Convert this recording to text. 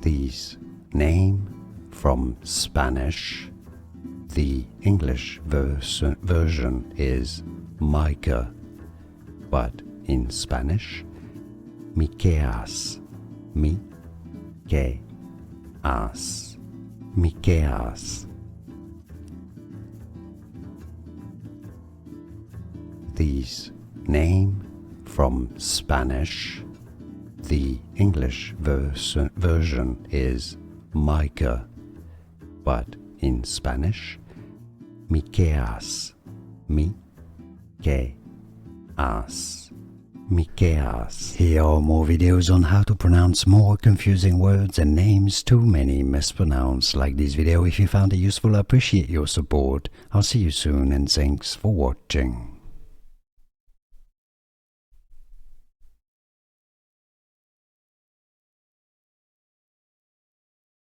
These name from Spanish. The English version is Mica, but in Spanish, Miqueas, Mi-que-as, Miqueas. These name from Spanish. The English version is Mica, but in Spanish, Miqueas, Mi-que-as, Miqueas. Here are more videos on how to pronounce more confusing words and names too many mispronounced. Like this video if you found it useful. I appreciate your support. I'll see you soon and thanks for watching.